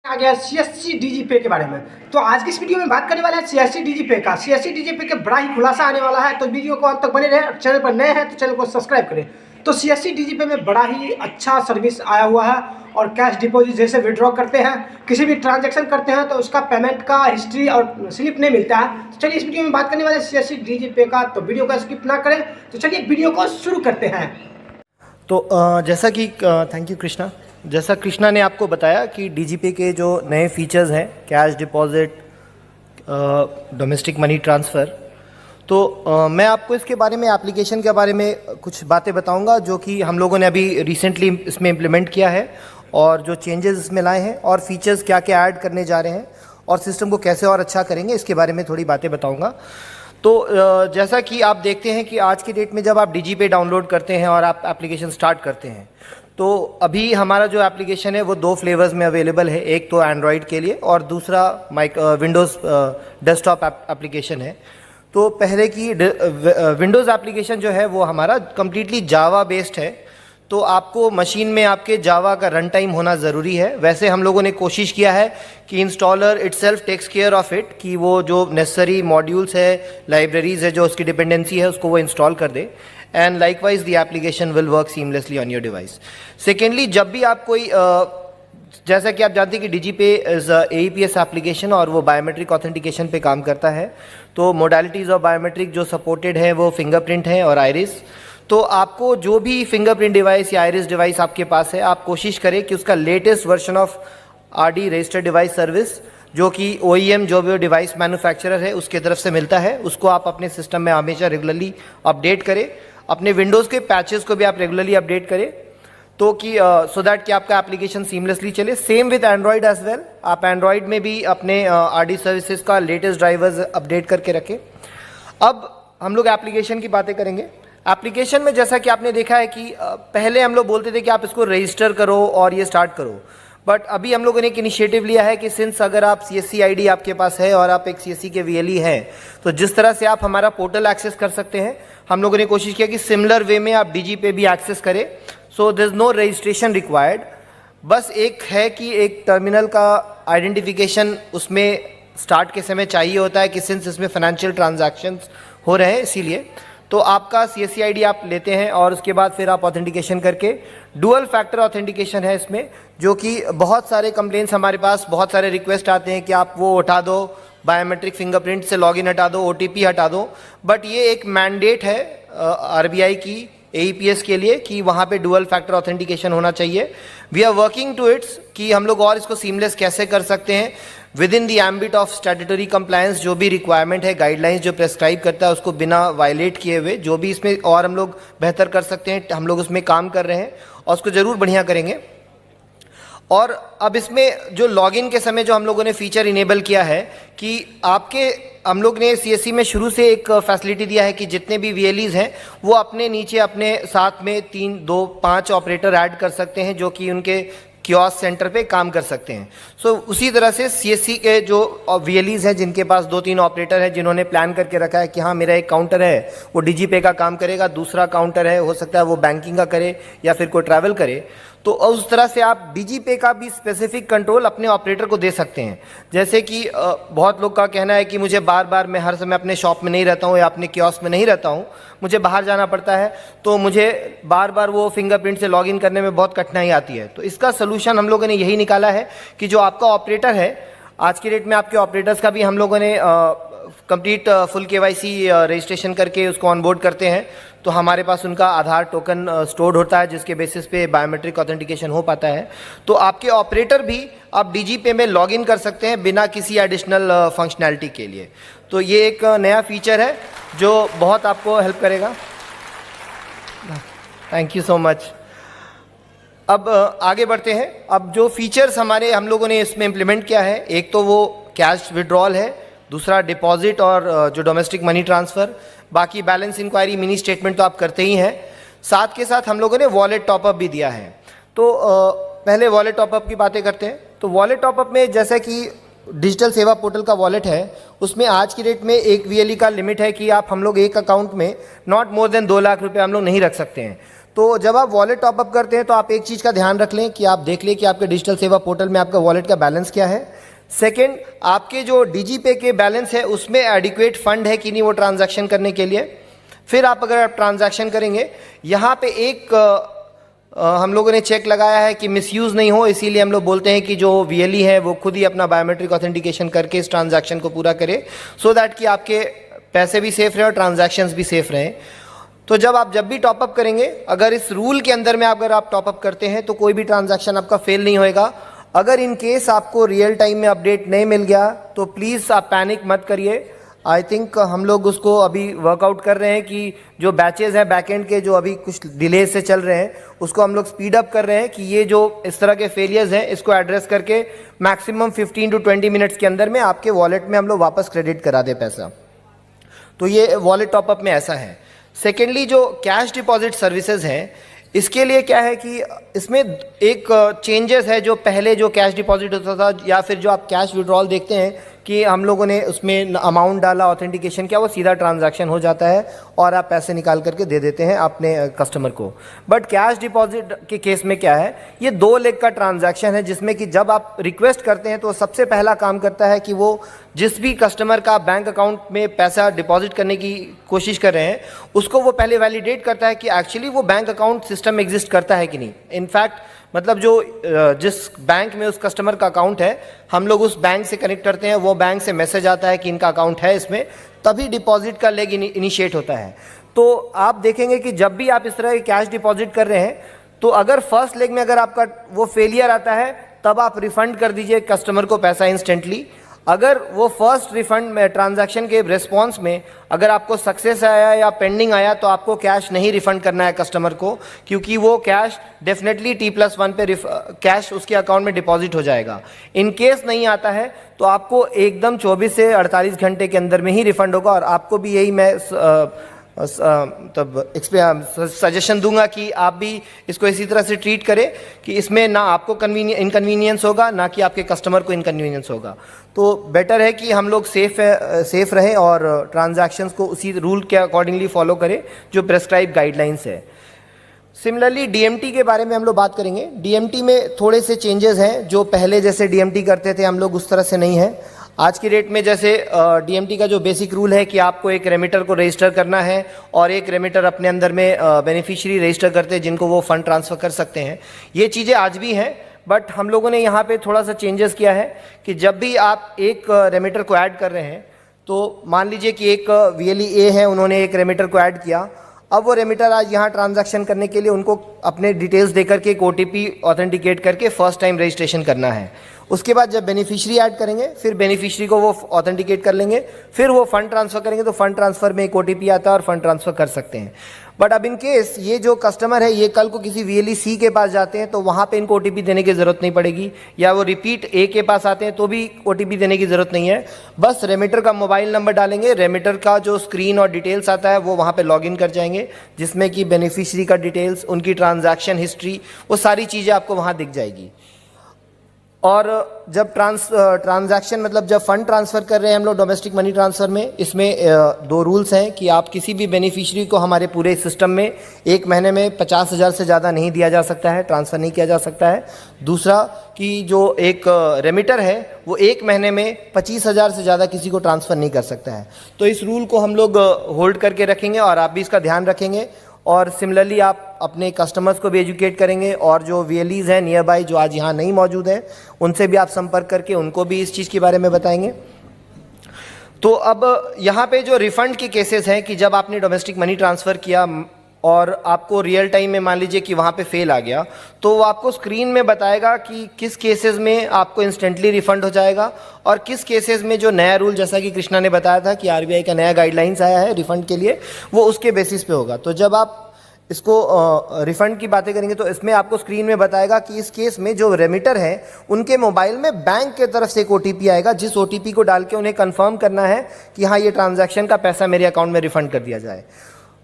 आ गया CSC DG पे के बारे में। तो आज की इस वीडियो में बात करने वाले हैं सीएससी डीजी पे का। सीएससी डीजी पे के बड़ा ही खुलासा आने वाला है, तो वीडियो को अंत तक बने रहे। चैनल पर नए हैं तो चैनल को सब्सक्राइब करें। तो सीएससी डीजी पे में बड़ा ही अच्छा सर्विस आया हुआ है और कैश डिपॉजिट जैसे विड्रॉ करते हैं, किसी भी ट्रांजैक्शन करते हैं तो उसका पेमेंट का हिस्ट्री और स्लिप नहीं मिलता है। तो चलिए इस वीडियो में बात करने वाले सीएससी डीजी पे का, तो वीडियो को स्किप ना करें। तो चलिए वीडियो को शुरू करते हैं। तो जैसा कि थैंक यू कृष्णा, जैसा कृष्णा ने आपको बताया कि डीजीपे के जो नए फीचर्स हैं, cash deposit, domestic money transfer, तो मैं आपको इसके बारे में, एप्लीकेशन के बारे में कुछ बातें बताऊंगा जो कि हम लोगों ने अभी रिसेंटली इसमें इम्प्लीमेंट किया है और जो चेंजेस इसमें लाए हैं और फीचर्स क्या क्या ऐड करने जा रहे हैं और सिस्टम को कैसे और अच्छा करेंगे, इसके बारे में थोड़ी बातें बताऊँगा। तो जैसा कि आप देखते हैं कि आज की डेट में जब आप डीजीपे डाउनलोड करते हैं और आप एप्लीकेशन स्टार्ट करते हैं, तो अभी हमारा जो एप्लीकेशन है वो 2 फ्लेवर्स में अवेलेबल है। एक तो एंड्रॉयड के लिए और दूसरा विंडोज़ डेस्कटॉप एप्लीकेशन है। तो पहले की विंडोज़ एप्लीकेशन जो है वो हमारा कम्प्लीटली जावा बेस्ड है, तो आपको मशीन में आपके जावा का रन टाइम होना ज़रूरी है। वैसे हम लोगों ने कोशिश किया है कि installer itself takes care of it, कि वो जो नेसेसरी मॉड्यूल्स है, लाइब्रेरीज़ है, जो उसकी डिपेंडेंसी है, उसको वो इंस्टॉल कर दे। And likewise the application will work seamlessly on your device. Secondly, जब भी आप कोई जैसा कि आप जानते हैं कि डीजीपे इज़ AEPS एप्लीकेशन और वो बायोमेट्रिक ऑथेंटिकेशन पे काम करता है। तो मोडालिटीज़ ऑफ बायोमेट्रिक जो सपोर्टेड है वो फिंगरप्रिंट है और आइरिस। तो आपको जो भी फिंगरप्रिंट डिवाइस या आइरिस डिवाइस आपके पास है, आप कोशिश करें कि उसका latest version of RD registered device service, जो कि OEM जो भी डिवाइस मैन्युफैक्चरर है उसके तरफ से मिलता है, उसको आप अपने सिस्टम में हमेशा रेगुलरली अपडेट करें। अपने विंडोज़ के पैचेस को भी आप रेगुलरली अपडेट करें, तो कि सो दैट कि आपका एप्लीकेशन सीमलेसली चले। Same with Android as well, आप एंड्रॉयड में भी अपने RD सर्विसेज का लेटेस्ट ड्राइवर्स अपडेट करके रखें। अब हम लोग एप्लीकेशन की बातें करेंगे। एप्लीकेशन में जैसा कि आपने देखा है कि पहले हम लोग बोलते थे कि आप इसको रजिस्टर करो और ये स्टार्ट करो, बट अभी हम लोगों ने एक इनिशिएटिव लिया है कि सिंस अगर आप CSC ID आपके पास है और आप एक CSC के VLE हैं, तो जिस तरह से आप हमारा पोर्टल एक्सेस कर सकते हैं, हम लोगों ने कोशिश किया कि सिमिलर वे में आप डीजीपे भी एक्सेस करें। So there is no registration required. बस एक है कि एक टर्मिनल का आइडेंटिफिकेशन उसमें स्टार्ट के समय चाहिए होता है कि सिंस इसमें फाइनेंशियल ट्रांजैक्शंस हो रहे हैं, इसीलिए तो आपका CSC ID आप लेते हैं और उसके बाद फिर आप ऑथेंटिकेशन करके, डुअल फैक्टर ऑथेंटिकेशन है इसमें, जो कि बहुत सारे कंप्लेंट्स हमारे पास, बहुत सारे रिक्वेस्ट आते हैं कि आप वो उठा दो, बायोमेट्रिक फिंगरप्रिंट से लॉगिन हटा दो, OTP हटा दो। बट ये एक मैंडेट है RBI की AEPS के लिए कि वहाँ पे डुअल फैक्टर ऑथेंटिकेशन होना चाहिए। We are working to it's कि हम लोग और इसको सीमलेस कैसे कर सकते हैं with in the ambit of statutory compliance. जो भी रिक्वायरमेंट है, गाइडलाइंस जो प्रेस्क्राइब करता है, उसको बिना वायलेट किए हुए जो भी इसमें और हम लोग बेहतर कर सकते हैं, हम लोग उसमें काम कर रहे हैं और उसको ज़रूर बढ़िया करेंगे। और अब इसमें जो लॉगिन के समय जो हम लोगों ने फीचर इनेबल किया है कि हम लोग ने CSC में शुरू से एक फैसिलिटी दिया है कि जितने भी VLEs हैं वो अपने नीचे अपने साथ में 3, 2, 5 ऑपरेटर ऐड कर सकते हैं, जो कि उनके कियोस्क सेंटर पे काम कर सकते हैं। सो उसी तरह से CSC के जो VLEs हैं जिनके पास 2-3 ऑपरेटर हैं, जिन्होंने प्लान करके रखा है कि हाँ मेरा एक काउंटर है वो डीजीपे का काम करेगा, दूसरा काउंटर है हो सकता है वो बैंकिंग का करे या फिर कोई ट्रैवल करे, तो उस तरह से आप डीजीपे का भी स्पेसिफिक कंट्रोल अपने ऑपरेटर को दे सकते हैं। जैसे कि बहुत लोग का कहना है कि मुझे बार बार, मैं हर समय अपने शॉप में नहीं रहता हूँ या अपने कियोस्क में नहीं रहता हूँ, मुझे बाहर जाना पड़ता है, तो मुझे बार बार वो फिंगरप्रिंट से लॉगिन करने में बहुत कठिनाई आती है। तो इसका सोल्यूशन हम लोगों ने यही निकाला है कि जो आपका ऑपरेटर है, आज की डेट में आपके ऑपरेटर्स का भी हम लोगों ने कंप्लीट फुल KYC रजिस्ट्रेशन करके उसको ऑनबोर्ड करते हैं, तो हमारे पास उनका आधार टोकन स्टोर्ड होता है जिसके बेसिस पे बायोमेट्रिक ऑथेंटिकेशन हो पाता है। तो आपके ऑपरेटर भी आप डीजीपे में लॉगिन कर सकते हैं बिना किसी एडिशनल फंक्शनैलिटी के लिए। तो ये एक नया फीचर है जो बहुत आपको हेल्प करेगा। Thank you so much. अब आगे बढ़ते हैं। अब जो फीचर्स हम लोगों ने इसमें इम्प्लीमेंट किया है, एक तो वो कैश विड्रॉल है, दूसरा डिपॉजिट और जो डोमेस्टिक मनी ट्रांसफ़र, बाकी बैलेंस इंक्वायरी, मिनी स्टेटमेंट तो आप करते ही हैं। साथ के साथ हम लोगों ने वॉलेट टॉपअप भी दिया है। तो पहले वॉलेट टॉपअप की बातें करते हैं। तो वॉलेट टॉपअप में जैसा कि डिजिटल सेवा पोर्टल का वॉलेट है, उसमें आज की डेट में एक VLE का लिमिट है कि आप हम लोग एक अकाउंट में नॉट मोर देन 2 लाख रुपये हम लोग नहीं रख सकते हैं। तो जब आप वॉलेट टॉपअप करते हैं तो आप एक चीज़ का ध्यान रख लें कि आप देख लें कि आपके डिजिटल सेवा पोर्टल में आपका वॉलेट का बैलेंस क्या है। सेकंड, आपके जो डीजीपे के बैलेंस है उसमें एडिक्वेट फंड है कि नहीं वो ट्रांजैक्शन करने के लिए। फिर आप अगर आप ट्रांजैक्शन करेंगे, यहाँ पे एक हम लोगों ने चेक लगाया है कि मिसयूज़ नहीं हो, इसीलिए हम लोग बोलते हैं कि जो वीएलई है वो खुद ही अपना बायोमेट्रिक ऑथेंटिकेशन करके इस ट्रांजैक्शन को पूरा करे, सो दैट कि आपके पैसे भी सेफ रहें और ट्रांजैक्शंस भी सेफ रहें। तो जब भी टॉपअप करेंगे, अगर इस रूल के अंदर में अगर आप टॉपअप करते हैं तो कोई भी ट्रांजैक्शन आपका फेल नहीं होएगा। अगर इन केस आपको रियल टाइम में अपडेट नहीं मिल गया तो प्लीज़ आप पैनिक मत करिए। आई थिंक हम लोग उसको अभी वर्कआउट कर रहे हैं कि जो बैचेज़ हैं बैकएंड के जो अभी कुछ डिले से चल रहे हैं उसको हम लोग स्पीड अप कर रहे हैं कि ये जो इस तरह के फेलियर्स हैं इसको एड्रेस करके मैक्सिमम 15 to 20 मिनट्स के अंदर में आपके वॉलेट में हम लोग वापस क्रेडिट करा दें पैसा। तो ये वॉलेट टॉपअप में ऐसा है। सेकेंडली, जो कैश डिपॉजिट सर्विसेज हैं इसके लिए क्या है कि इसमें एक चेंजेस है। जो पहले जो कैश डिपॉजिट होता था या फिर जो आप कैश विड्रॉल देखते हैं कि हम लोगों ने उसमें अमाउंट डाला, ऑथेंटिकेशन किया, वो सीधा ट्रांजैक्शन हो जाता है और आप पैसे निकाल करके दे देते हैं अपने कस्टमर को। बट कैश डिपॉजिट के केस में क्या है, ये 2 लेग का ट्रांजैक्शन है जिसमें कि जब आप रिक्वेस्ट करते हैं तो सबसे पहला काम करता है कि वो जिस भी कस्टमर का बैंक अकाउंट में पैसा डिपॉजिट करने की कोशिश कर रहे हैं उसको वो पहले वैलिडेट करता है कि एक्चुअली वो बैंक अकाउंट सिस्टम एग्जिस्ट करता है कि नहीं। इनफैक्ट मतलब जो जिस बैंक में उस कस्टमर का अकाउंट है हम लोग उस बैंक से कनेक्ट करते हैं, वो बैंक से मैसेज आता है कि इनका अकाउंट है इसमें, तभी डिपॉजिट का लेग इनिशिएट होता है। तो आप देखेंगे कि जब भी आप इस तरह के कैश डिपॉजिट कर रहे हैं तो अगर फर्स्ट लेग में अगर आपका वो फेलियर आता है तब आप रिफंड कर दीजिए कस्टमर को पैसा इंस्टेंटली। अगर वो फर्स्ट रिफंड में ट्रांजैक्शन के रिस्पॉन्स में अगर आपको सक्सेस आया या पेंडिंग आया तो आपको कैश नहीं रिफंड करना है कस्टमर को, क्योंकि वो कैश डेफिनेटली T+1 पे कैश उसके अकाउंट में डिपॉजिट हो जाएगा। इन केस नहीं आता है तो आपको एकदम 24 से 48 घंटे के अंदर में ही रिफंड होगा। और आपको भी यही मैं तब सजेशन दूंगा कि आप भी इसको इसी तरह से ट्रीट करें कि इसमें ना आपको इनकन्वीनियंस होगा ना कि आपके कस्टमर को इनकन्वीनियंस होगा। तो बेटर है कि हम लोग सेफ रहें और ट्रांजैक्शंस को उसी रूल के अकॉर्डिंगली फॉलो करें जो प्रेस्क्राइब गाइडलाइंस है। सिमिलरली डीएमटी के बारे में हम लोग बात करेंगे। डीएमटी में थोड़े से चेंजेस हैं, जो पहले जैसे डीएमटी करते थे हम लोग उस तरह से नहीं है आज की डेट में। जैसे डीएमटी का जो बेसिक रूल है कि आपको एक रेमिटर को रजिस्टर करना है और एक रेमिटर अपने अंदर में बेनिफिशियरी रजिस्टर करते हैं जिनको वो फंड ट्रांसफ़र कर सकते हैं। ये चीज़ें आज भी हैं, बट हम लोगों ने यहाँ पे थोड़ा सा चेंजेस किया है कि जब भी आप एक रेमिटर को ऐड कर रहे हैं तो मान लीजिए कि एक VLE है, उन्होंने एक रेमिटर को ऐड किया। अब वो रेमिटर आज यहाँ ट्रांजैक्शन करने के लिए उनको अपने डिटेल्स देकर के एक OTP ऑथेंटिकेट करके फर्स्ट टाइम रजिस्ट्रेशन करना है। उसके बाद जब बेनिफिशियरी ऐड करेंगे फिर बेनिफिशियरी को वो ऑथेंटिकेट कर लेंगे, फिर वो फंड ट्रांसफ़र करेंगे तो फंड ट्रांसफ़र में एक OTP आता है और फंड ट्रांसफ़र कर सकते हैं। बट अब इन केस ये जो कस्टमर है ये कल को किसी VLE-C के पास जाते हैं तो वहाँ पे इनको OTP देने की ज़रूरत नहीं पड़ेगी, या वो रिपीट A के पास आते हैं तो भी OTP देने की ज़रूरत नहीं है। बस रेमिटर का मोबाइल नंबर डालेंगे, रेमिटर का जो स्क्रीन और डिटेल्स आता है वो वहाँ पे लॉगिन कर जाएंगे, जिसमें कि बेनिफिशियरी का डिटेल्स, उनकी ट्रांजैक्शन हिस्ट्री, वो सारी चीज़ें आपको वहाँ दिख जाएगी। और जब ट्रांजैक्शन मतलब जब फंड ट्रांसफ़र कर रहे हैं हम लोग डोमेस्टिक मनी ट्रांसफ़र में, इसमें 2 रूल्स हैं कि आप किसी भी बेनिफिशियरी को हमारे पूरे सिस्टम में 1 महीने में 50,000 से ज़्यादा नहीं दिया जा सकता है, ट्रांसफ़र नहीं किया जा सकता है। दूसरा कि जो एक रेमिटर है वो 1 महीने में 25,000 से ज़्यादा किसी को ट्रांसफ़र नहीं कर सकता है। तो इस रूल को हम लोग होल्ड करके रखेंगे और आप भी इसका ध्यान रखेंगे। और सिमिलरली आप अपने कस्टमर्स को भी एजुकेट करेंगे और जो VLEs हैं नियर बाई जो आज यहाँ नहीं मौजूद हैं उनसे भी आप संपर्क करके उनको भी इस चीज़ के बारे में बताएंगे। तो अब यहाँ पे जो रिफ़ंड के केसेस हैं कि जब आपने डोमेस्टिक मनी ट्रांसफ़र किया और आपको रियल टाइम में मान लीजिए कि वहाँ पे फेल आ गया तो वो आपको स्क्रीन में बताएगा कि किस केसेस में आपको इंस्टेंटली रिफ़ंड हो जाएगा और किस केसेस में जो नया रूल, जैसा कि कृष्णा ने बताया था कि RBI का नया गाइडलाइंस आया है रिफ़ंड के लिए, वो उसके बेसिस पे होगा। तो जब आप इसको रिफ़ंड की बातें करेंगे तो इसमें आपको स्क्रीन में बताएगा कि इस केस में जो रेमिटर है उनके मोबाइल में बैंक की तरफ से एक OTP आएगा, जिस OTP को डाल के उन्हें कंफर्म करना है कि हाँ ये ट्रांजैक्शन का पैसा मेरे अकाउंट में रिफ़ंड कर दिया जाए।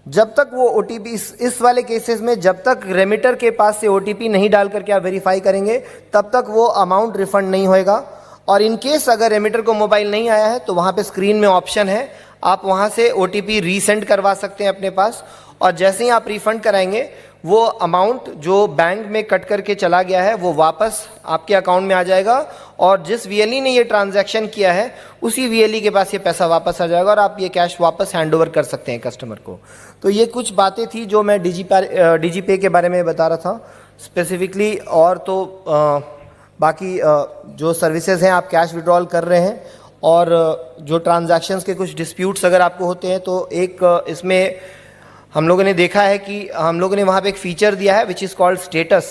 जब तक वो OTP इस वाले केसेस में जब तक रेमिटर के पास से OTP नहीं डाल करके आप वेरीफाई करेंगे तब तक वो अमाउंट रिफ़ंड नहीं होएगा। और इन केस अगर रेमिटर को मोबाइल नहीं आया है तो वहाँ पे स्क्रीन में ऑप्शन है, आप वहाँ से OTP रीसेंड करवा सकते हैं अपने पास, और जैसे ही आप रिफ़ंड कराएंगे वो अमाउंट जो बैंक में कट करके चला गया है वो वापस आपके अकाउंट में आ जाएगा, और जिस वीएलई ने ये ट्रांजैक्शन किया है उसी वीएलई के पास ये पैसा वापस आ जाएगा और आप ये कैश वापस हैंड ओवर कर सकते हैं कस्टमर को। तो ये कुछ बातें थी जो मैं डीजीपे के बारे में बता रहा था स्पेसिफिकली। और तो बाकी जो सर्विसेज हैं, आप कैश विड्रॉल कर रहे हैं और जो ट्रांजैक्शंस के कुछ डिस्प्यूट्स अगर आपको होते हैं तो एक इसमें हम लोगों ने देखा है कि हम लोगों ने वहाँ पे एक फ़ीचर दिया है विच इज़ कॉल्ड स्टेटस।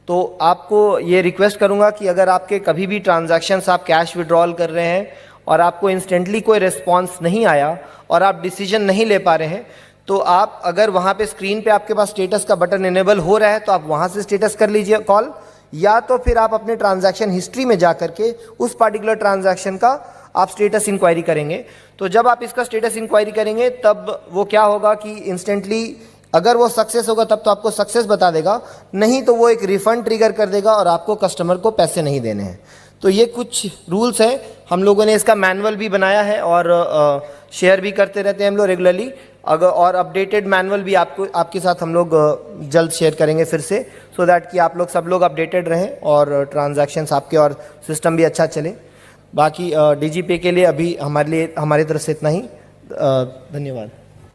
तो आपको ये रिक्वेस्ट करूँगा कि अगर आपके कभी भी ट्रांजैक्शंस आप कैश विड्रॉल कर रहे हैं और आपको इंस्टेंटली कोई रिस्पॉन्स नहीं आया और आप डिसीजन नहीं ले पा रहे हैं, तो आप अगर वहाँ पे स्क्रीन पे आपके पास स्टेटस का बटन इनेबल हो रहा है तो आप वहाँ से स्टेटस कर लीजिए कॉल, या तो फिर आप अपने ट्रांजैक्शन हिस्ट्री में जा करके उस पर्टिकुलर ट्रांजैक्शन का आप स्टेटस इंक्वायरी करेंगे। तो जब आप इसका स्टेटस इंक्वायरी करेंगे तब वो क्या होगा कि इंस्टेंटली अगर वो सक्सेस होगा तब तो आपको सक्सेस बता देगा, नहीं तो वो एक रिफ़ंड ट्रिगर कर देगा और आपको कस्टमर को पैसे नहीं देने हैं। तो ये कुछ रूल्स हैं, हम लोगों ने इसका मैनुअल भी बनाया है और शेयर भी करते रहते हैं हम लोग रेगुलरली। अगर और अपडेटेड मैनुअल भी आपके साथ हम लोग जल्द शेयर करेंगे फिर से, सो दैट कि आप लोग सब लोग अपडेटेड रहें और ट्रांजैक्शंस आपके और सिस्टम भी अच्छा चले। बाकी डीजीपे के लिए अभी हमारी तरफ से इतना ही। धन्यवाद।